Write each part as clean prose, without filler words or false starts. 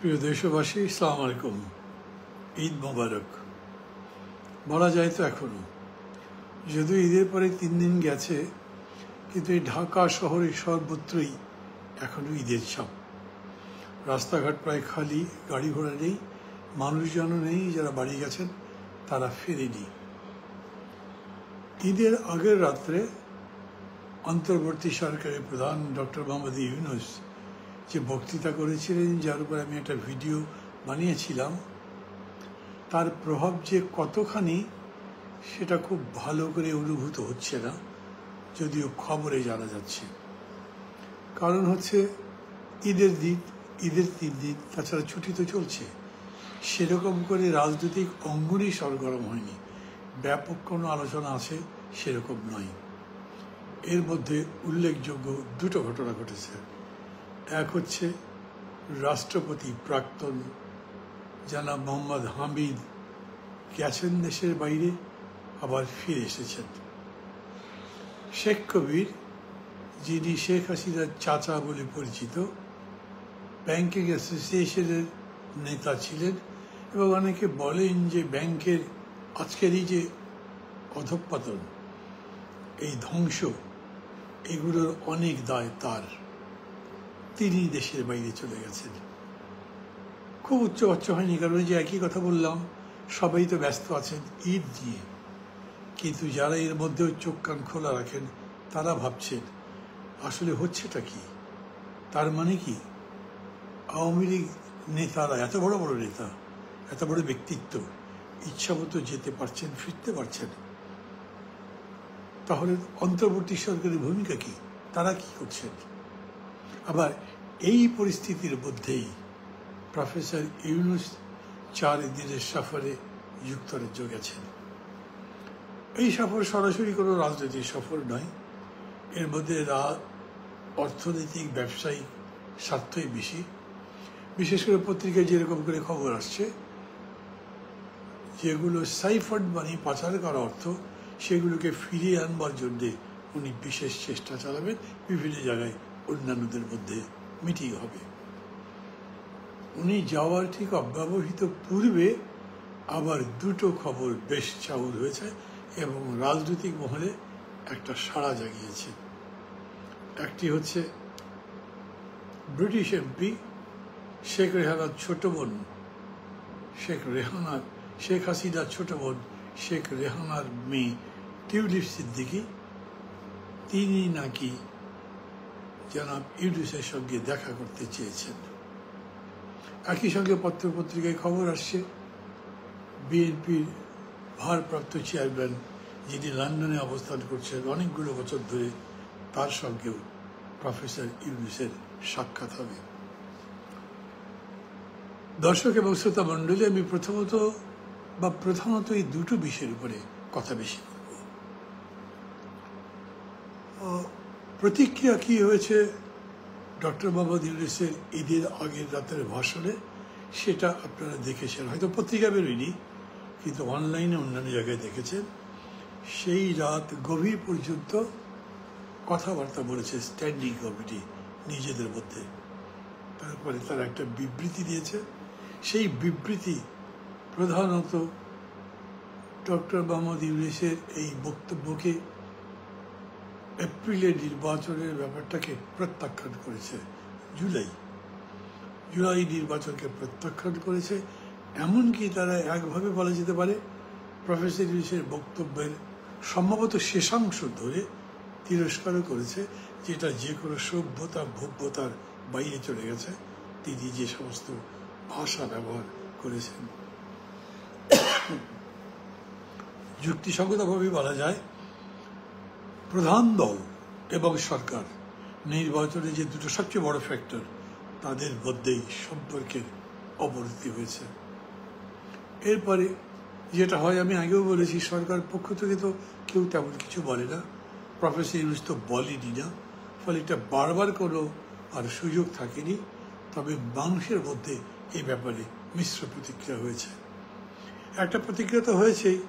প্রিয় দেশবাসী, আসসালামু আলাইকুম। ঈদ মোবারক বলা যায় তো এখনো, যদিও ঈদের পরে 3 দিন গেছে, কিন্তু এই ঢাকা শহরে সর্বত্রই এখনো ঈদের ছাপ। রাস্তাঘাট প্রায় খালি, গাড়ি ঘোড়া নেই, মানুষজনও নেই। যারা বাড়ি গেছেন তারা ফেরেনি। ঈদের আগের রাত্রে অন্তর্বর্তী সরকারের প্রধান ডক্টর মোহাম্মদ ইউনূস যে বক্তৃতা করেছিলেন, যার উপর আমি একটা ভিডিও বানিয়েছিলাম, তার প্রভাব যে কতখানি সেটা খুব ভালো করে অনুভূত হচ্ছে না, যদিও খবরে জানা যাচ্ছে। কারণ হচ্ছে ঈদের 3 দিন, তাছাড়া ছুটি তো চলছে। সেরকম করে রাজনৈতিক অঙ্গনই সরগরম হয়নি। ব্যাপক কোনো আলোচনা আছে সেরকম নয়। এর মধ্যে উল্লেখযোগ্য দুটো ঘটনা ঘটেছে। এক হচ্ছে রাষ্ট্রপতি প্রাক্তন জনাব মোহাম্মদ হামিদ গেছেন দেশের বাইরে, আবার ফিরে এসেছেন। শেখ কবির, যিনি শেখ হাসিনার চাচা বলে পরিচিত, ব্যাংকিং অ্যাসোসিয়েশনের নেতা ছিলেন এবং অনেকে বলেন যে ব্যাংকের আজকের এই যে অধঃপতন, এই ধ্বংস, এগুলোর অনেক দায় তার। তিনি দেশের বাইরে চলে গেছেন। খুব উচ্চবাচ্য হয়নি, কারণ যে একই কথা বললাম, সবাই তো ব্যস্ত আছেন ঈদ নিয়ে। কিন্তু যারা এর মধ্যেও চোখ কান খোলা রাখেন তারা ভাবছেন আসলে হচ্ছেটা কি। তার মানে কি, আওয়ামী লীগ নেতারা, এত বড় বড় নেতা, এত বড় ব্যক্তিত্ব, ইচ্ছামতো যেতে পারছেন, ফিরতে পারছেন। তাহলে অন্তর্বর্তী সরকারের ভূমিকা কি? তারা কি করছেন? আবার এই পরিস্থিতির মধ্যেই প্রফেসর ইউনূস 4 দিনের সফরে যুক্তরাজ্য গেছেন। এই সফর সরাসরি কোনো রাজনৈতিক সফর নয়। এর মধ্যে অর্থনৈতিক, ব্যবসায়িক স্বার্থই বেশি। বিশেষ করে পত্রিকায় যেরকম করে খবর আসছে, যেগুলো সাইফার্ড মানি, পাচার করা অর্থ, সেগুলোকে ফিরিয়ে আনবার জন্যে উনি বিশেষ চেষ্টা চালাবেন। বিভিন্ন জায়গায় অন্যান্যদের মধ্যে মিটিং হবে। উনি যাওয়ার ঠিক অব্যবহিত পূর্বে আবার দুটো খবর বেশ চাউর হয়েছে এবং রাজনৈতিক মহলে একটা সাড়া জাগিয়েছে। একটি হচ্ছে ব্রিটিশ এমপি শেখ রেহানার ছোট বোন, শেখ হাসিনার ছোট বোন শেখ রেহানার মেয়ে টিউলিপ সিদ্দিকী, তিনি নাকি জনাব ইউনূসের সঙ্গে দেখা করতে চেয়েছেন। একই সঙ্গে পত্রপত্রিকায় খবর আসছে বিএনপির ভারপ্রাপ্ত চেয়ারম্যান, যিনি লন্ডনে অবস্থান করছেন অনেকগুলো বছর ধরে, তার সঙ্গেও প্রফেসর ইউনূসের সাক্ষাৎ হবে। দর্শক এবং শ্রোতা মণ্ডলী, আমি প্রধানত এই দুটো বিষয়ের উপরে কথা বেশি বলব। প্রতিক্রিয়া কি হয়েছে ডক্টর মোহাম্মদ ইউনূসের ঈদের আগের রাতের ভাষণে, সেটা আপনারা দেখেছেন, হয়তো পত্রিকা বেরোয়নি, কিন্তু অনলাইনে অন্যান্য জায়গায় দেখেছেন। সেই রাত গভীর পর্যন্ত কথাবার্তা বলেছে স্ট্যান্ডিং কমিটি নিজেদের মধ্যে। তারপরে তারা একটা বিবৃতি দিয়েছে। সেই বিবৃতি প্রধানত ডক্টর মোহাম্মদ ইউনূসের এই বক্তব্যকে, এপ্রিলের নির্বাচনের ব্যাপারটাকে প্রত্যাখ্যান করেছে। জুলাই নির্বাচনকে প্রত্যাখ্যান করেছে। এমনকি তারা একভাবে বলা যেতে পারে প্রফেসর ইউনূসের বক্তব্যের সম্ভবত শেষাংশ ধরে তিরস্কারও করেছে, যেটা যে কোনো সভ্যতা ভব্যতার বাইরে চলে গেছে। তিনি যে সমস্ত ভাষা ব্যবহার করেছেন, যুক্তিসঙ্গতভাবে বলা যায় প্রধান দল এবং সরকার নির্বাচনে যে দুটো সবচেয়ে বড় ফ্যাক্টর, তাদের মধ্যেই সম্পর্কের অবনতি হয়েছে। এরপরে যেটা হয়, আমি আগেও বলেছি, সরকার পক্ষ থেকে তো কেউ তেমন কিছু বলে না, প্রফেসর ইউনূস তো বলেনি না, ফলে এটা বারবার কোনো আর সুযোগ থাকেনি। তবে মানুষের মধ্যে এই ব্যাপারে মিশ্র প্রতিক্রিয়া হয়েছে। একটা প্রতিক্রিয়া তো হয়েছেই,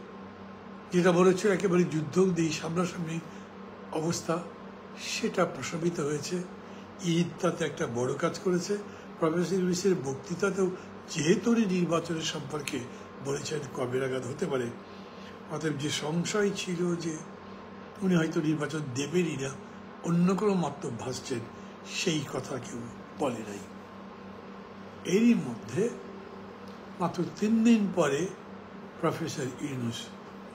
যেটা বলেছে একেবারে যুদ্ধ দিয়ে সামনাসামনি অবস্থা, সেটা প্রশমিত হয়েছে। ঈদ তাতে একটা বড় কাজ করেছে, প্রফেসর ইউনূসের বক্তৃতাতেও যেহেতু উনি নির্বাচনের সম্পর্কে বলেছেন কবে নাগাদ হতে পারে, অতএব যে সংশয় ছিল যে উনি হয়তো নির্বাচন দেবেনই না, অন্য কোনো মন্তব্য ভাসছেন, সেই কথা কেউ বলে নাই। এরই মধ্যে মাত্র 3 দিন পরে প্রফেসর ইউনূস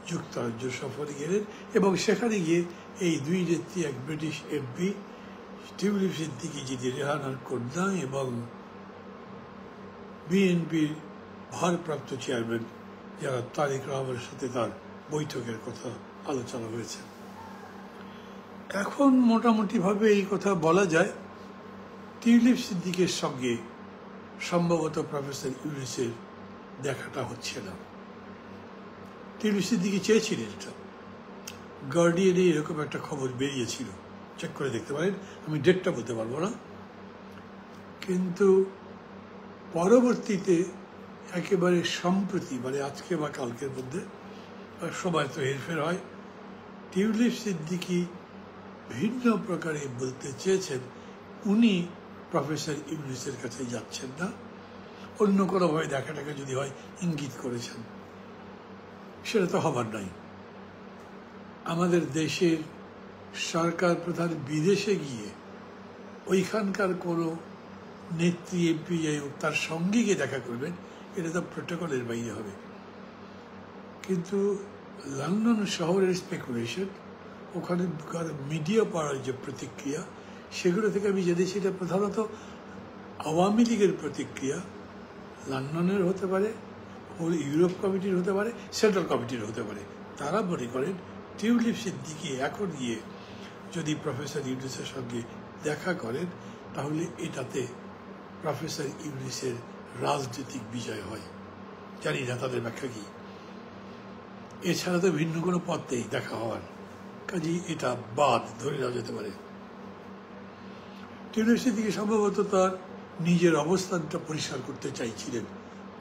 যুক্তরাজ্য সফরে গেলেন এবং সেখানে গিয়ে এই দুই নেত্রী, এক ব্রিটিশ এমপি টিউলিপ সিদ্দিকী যিনি রেহানার কন্যা এবং বিএনপির ভারপ্রাপ্ত চেয়ারম্যান যারা তারেক রহমানের সাথে তার বৈঠকের কথা আলোচনা হয়েছে। এখন মোটামুটিভাবে এই কথা বলা যায়, টিউলিপ সিদ্দিকের সঙ্গে সম্ভবত প্রফেসর ইউনূসের দেখাটা হচ্ছে না। টিউলিপ সিদ্দিকী চেয়েছিলেন এটা, গার্ডিয়ানে এরকম একটা খবর বেরিয়েছিল, চেক করে দেখতে পারেন, আমি ডেটটা বলতে পারবো না। কিন্তু পরবর্তীতে একেবারে সম্প্রতি, মানে আজকে বা কালকের মধ্যে, সময় তো হেরফের হয়, টিউলিপ সিদ্দিকী ভিন্ন প্রকারে বলতে চেয়েছেন উনি প্রফেসর ইউনূসের কাছে যাচ্ছেন না, অন্য কোনোভাবে দেখাটাকে যদি হয় ইঙ্গিত করেছেন। সেটা তো হবার নয়। আমাদের দেশের সরকার প্রধান বিদেশে গিয়ে ওইখানকার কোনো নেত্রী, এমপি যাই হোক, তার সঙ্গে গিয়ে দেখা করবেন, এটা তো প্রোটোকলের বাইরে হবে। কিন্তু লন্ডন শহরের স্পেকুলেশন, ওখানে মিডিয়া পাওয়ার যে প্রতিক্রিয়া, সেগুলো থেকে আমি জেনেছি এটা প্রধানত আওয়ামী লীগের প্রতিক্রিয়া। লন্ডনের হতে পারে, ইউরোপ কমিটির হতে পারে, সেন্ট্রাল কমিটির হতে পারে। তারা মনে করেন টিউলিপ সিদ্দিকী এখন গিয়ে যদি প্রফেসর ইউনূসের সঙ্গে দেখা করেন, তাহলে এটাতে প্রফেসর ইউনূসের রাজনৈতিক বিজয় হয়। জানি না তাদের ব্যাখ্যা কি, এছাড়া তো ভিন্ন কোনো পথ নেই দেখা হওয়ার, কাজেই এটা বাদ ধরে নেওয়া যেতে পারে। টিউলিপ সিদ্দিকী সম্ভবত তার নিজের অবস্থানটা পরিষ্কার করতে চাইছিলেন।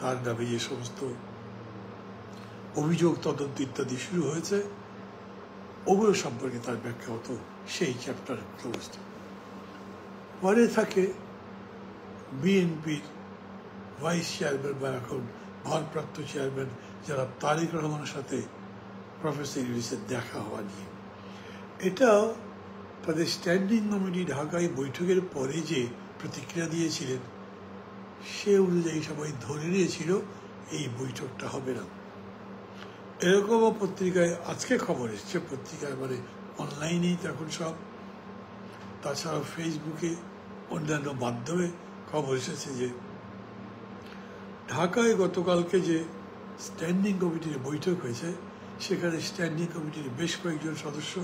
তার নামে যে সমস্ত অভিযোগ, তদন্ত ইত্যাদি শুরু হয়েছে, ওগুলো সম্পর্কে তার ব্যাখ্যা হতো, সেই চ্যাপ্টার ক্লোজড। পরে থাকে বিএনপির ভাইস চেয়ারম্যান বা এখন ভারপ্রাপ্ত চেয়ারম্যান যারা তারেক রহমানের সাথে প্রফেসর ইউনূসের দেখা হওয়া নিয়ে। এটাও তাদের স্ট্যান্ডিং কমিটি ঢাকায় বৈঠকের পরে যে প্রতিক্রিয়া দিয়েছিলেন, সে অনুযায়ী সবাই ধরে নিয়েছিল এই বৈঠকটা হবে না। এরকমও পত্রিকায় আজকে খবর এসছে, পত্রিকায় মানে অনলাইনেই তো এখন সব, তাছাড়াও ফেসবুকে অন্যান্য মাধ্যমে খবর এসেছে যে ঢাকায় গতকালকে যে স্ট্যান্ডিং কমিটির বৈঠক হয়েছে, সেখানে স্ট্যান্ডিং কমিটির বেশ কয়েকজন সদস্য,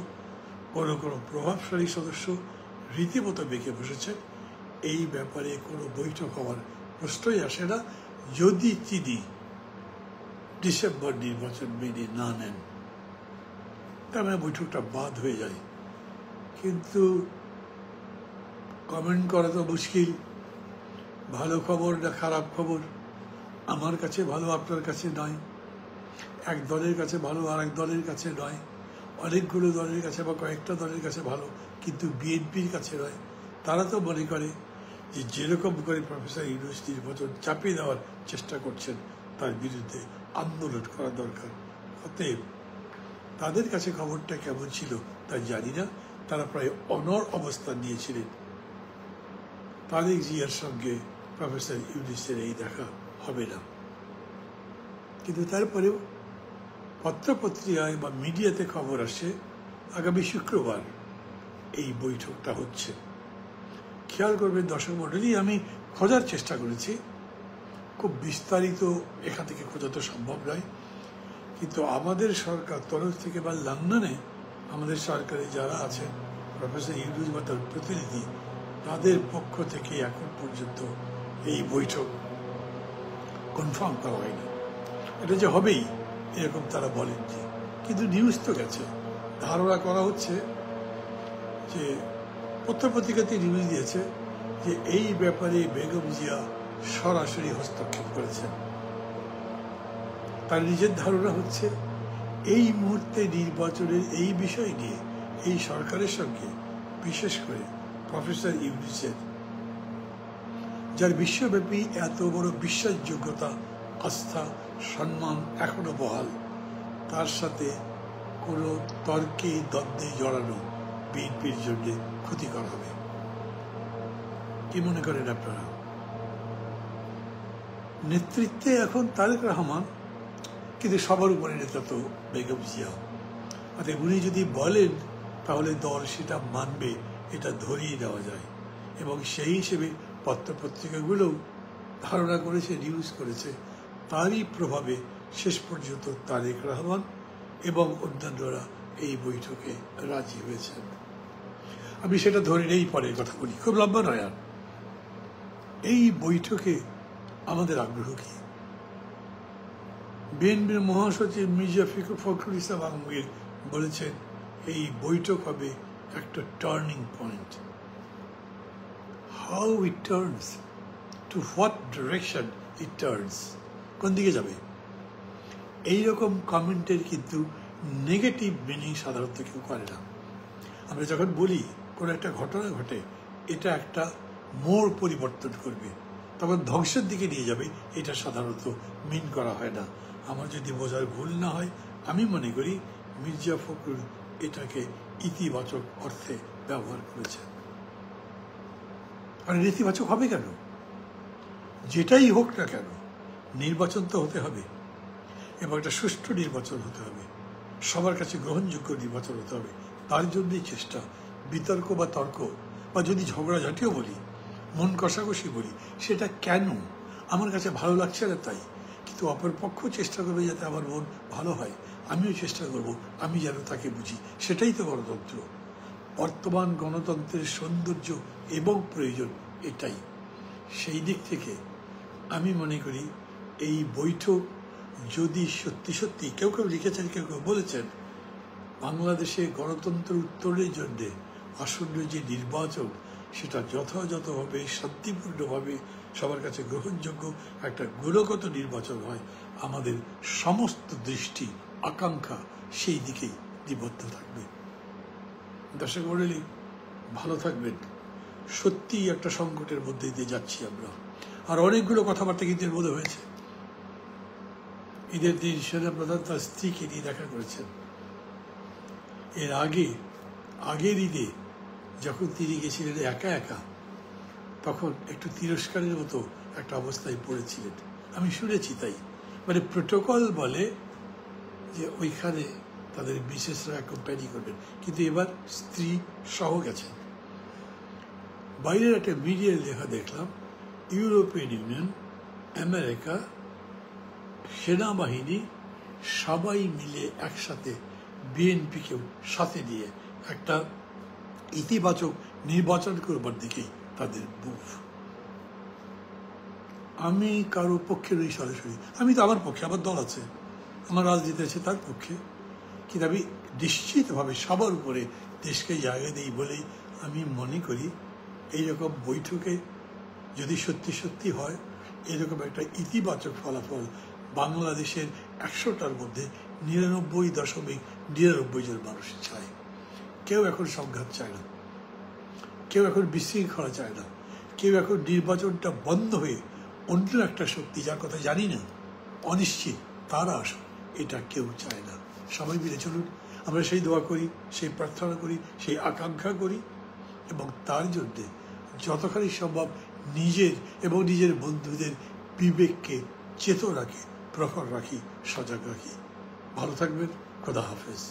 কোনো কোনো প্রভাবশালী সদস্য রীতিমতো বেঁকে বসেছেন। এই ব্যাপারে কোনো বৈঠক হওয়ার প্রশ্নই আসে না যদি তিনি ডিসেম্বর নির্বাচন মেনে না নেন, তার মানে বৈঠকটা বাদ হয়ে যায়। কিন্তু কমেন্ট করা তো মুশকিল, ভালো খবর না খারাপ খবর, আমার কাছে ভালো আপনার কাছে নয়, এক দলের কাছে ভালো আর এক দলের কাছে নয়, অনেকগুলো দলের কাছে বা কয়েকটা দলের কাছে ভালো, কিন্তু বিএনপির কাছে নয়। তারা তো মনে করে যে যেরকম করে প্রফেসর ইউনূস নির্বাচন চাপিয়ে দেওয়ার চেষ্টা করছেন, তার বিরুদ্ধে আন্দোলন করা দরকার। অতএব তাদের কাছে খবরটা কেমন ছিল তা জানি না, তারা প্রায় অনড় অবস্থান নিয়েছিলেন তারেক জিয়ার সঙ্গে প্রফেসর ইউনূসের এই দেখা হবে না। কিন্তু তারপরেও পত্রপত্রিকায় বা মিডিয়াতে খবর আসে আগামী শুক্রবার এই বৈঠকটা হচ্ছে। খেয়াল করবেন দর্শক মণ্ডলী, আমি খোঁজার চেষ্টা করেছি, খুব বিস্তারিত এখান থেকে খোঁজা তো সম্ভব নয়, কিন্তু আমাদের সরকার তরফ থেকে বা লন্ডনে আমাদের সরকারে যারা আছে, প্রফেসর ইউনূস বা তার প্রতিনিধি, তাদের পক্ষ থেকে এখন পর্যন্ত এই বৈঠক কনফার্ম করা হয়নি। এটা যে হবেই এরকম তারা বলেন, কিন্তু নিউজ তো গেছে, ধারণা করা হচ্ছে যে পত্রপত্রিকাতে নিউজ দিয়েছে যে এই ব্যাপারে বেগম জিয়া সরাসরি হস্তক্ষেপ করেছেন। তার নিজের ধারণা হচ্ছে এই মুহূর্তে নির্বাচনের এই বিষয় নিয়ে এই সরকারের সঙ্গে বিশেষ করে প্রফেসর ইউনূসের যার বিশ্বব্যাপী এত বড় বিশ্বাসযোগ্যতা, আস্থা, সম্মান এখনো বহাল, তার সাথে কোনো তর্কে দ্বন্দ্বে জড়ানো বিএনপির জন্য ক্ষতিকর হবে। কি মনে করেন আপনারা? নেতৃত্বে এখন তারেক রহমান, কিন্তু সবার উপরে নেতা তো বেগম জিয়া। অর্থাৎ উনি যদি বলেন তাহলে দল সেটা মানবে, এটা ধরিয়ে দেওয়া যায়। এবং সেই হিসেবে পত্রপত্রিকাগুলোও ধারণা করেছে, নিউজ করেছে। তারই প্রভাবে শেষ পর্যন্ত তারেক রহমান এবং অন্যান্যরা এই বৈঠকে রাজি হয়েছেন। আমি সেটা ধরে নেই, পরের কথা বলি, খুব লম্বা নয়। আর এই বৈঠকে আমাদের আগ্রহ কি? বিএনপির মহাসচিব মির্জা ফখরুল ইসলাম আলমগীর বলেছেন এই বৈঠক হবে একটা turning point. How it turns, to what direction it turns, কোন দিকে যাবে? এইরকম কমেন্টের কিন্তু নেগেটিভ মিনিং সাধারণত কেউ করে না। আমরা যখন বলি কোনো একটা ঘটনা ঘটে, এটা একটা মোড় পরিবর্তন করবে, তখন ধ্বংসের দিকে নিয়ে যাবে, এটা সাধারণত মিন করা হয় না। আমার যদি বোঝার ভুল না হয়, আমি মনে করি মির্জা ফখরুল এটাকে ইতিবাচক অর্থে ব্যবহার করেছেন। আর নেতিবাচক হবে কেন? যেটাই হোক না কেন, নির্বাচন তো হতে হবে, এবং একটা সুষ্ঠু নির্বাচন হতে হবে, সবার কাছে গ্রহণযোগ্য নির্বাচন হতে হবে। তার জন্যই চেষ্টা। বিতর্ক বা তর্ক বা যদি ঝগড়াঝাটিও বলি, মন কষাকষি বলি, সেটা কেন? আমার কাছে ভালো লাগছে না তাই, কিন্তু অপরপক্ষ চেষ্টা করবে যাতে আমার মন ভালো হয়, আমিও চেষ্টা করব আমি যেন তাকে বুঝি। সেটাই তো গণতন্ত্র। বর্তমান গণতন্ত্রের সৌন্দর্য এবং প্রয়োজন এটাই। সেই দিক থেকে আমি মনে করি এই বৈঠক যদি সত্যি সত্যি, কেউ কেউ লিখেছেন, কেউ কেউ বলেছেন, বাংলাদেশে গণতন্ত্র উত্তরণের জন্যে আসন্ন যে নির্বাচন, সেটা যথাযথভাবে শান্তিপূর্ণভাবে সবার কাছে গ্রহণযোগ্য একটা গুণগত নির্বাচন হয়, আমাদের সমস্ত দৃষ্টি আকাঙ্ক্ষা সেই দিকেই নিবদ্ধ থাকবে। দর্শক মণ্ডলী, ভালো থাকবেন। সত্যিই একটা সংকটের মধ্যে দিয়ে যাচ্ছি আমরা। আর অনেকগুলো কথাবার্তা কিন্তু এর মধ্যে হয়েছে। ঈদের দিন সেনাপ্রধান তার স্ত্রীকে নিয়ে দেখা করেছেন। এর আগের ঈদে যখন তিনি গেছিলেন একা একা, তখন একটু তিরস্কারের মতো একটা অবস্থায় পড়েছিলেন, আমি শুনেছি। তাই মানে প্রোটোকল বলে যে ওইখানে তাদের বিশেষরা অ্যাকম্প্যানি করবেন, কিন্তু এবার স্ত্রী সহ গেছেন। বাইরের একটা মিডিয়ার লেখা দেখলাম, ইউরোপিয়ান ইউনিয়ন, আমেরিকা, সেনাবাহিনী সবাই মিলে একসাথে বিএনপিকেও সাথে নিয়ে একটা ইতিবাচক নির্বাচন করবার দিকেই তাদের মুভ। আমি কারো পক্ষে নই সরাসরি, আমি তো আমার পক্ষে, আমার দল আছে, আমার রাজনীতি আছে তার পক্ষে, কিন্তু আমি নিশ্চিতভাবে সবার উপরে দেশকে জায়গা দিই বলেই আমি মনে করি এইরকম বৈঠকে যদি সত্যি সত্যি হয়, এরকম একটা ইতিবাচক ফলাফল বাংলাদেশের 100টার মধ্যে 99.99 জন মানুষ চায়। কেউ এখন সংঘাত চায় না, কেউ এখন বিশৃঙ্খলা চায় না, কেউ এখন নির্বাচনটা বন্ধ হয়ে অন্য একটা শক্তি, যার কথা জানি না, অনিশ্চিত, তারা আসুক, এটা কেউ চায় না। সবাই মিলে চলুন, আমরা সেই দোয়া করি, সেই প্রার্থনা করি, সেই আকাঙ্ক্ষা করি, এবং তার জন্যে যতখানি সম্ভব নিজের এবং নিজের বন্ধুদের বিবেককে চেত রাখি, প্রখর রাখি, সজাগ রাখি। ভালো থাকবেন। খোদা হাফেজ।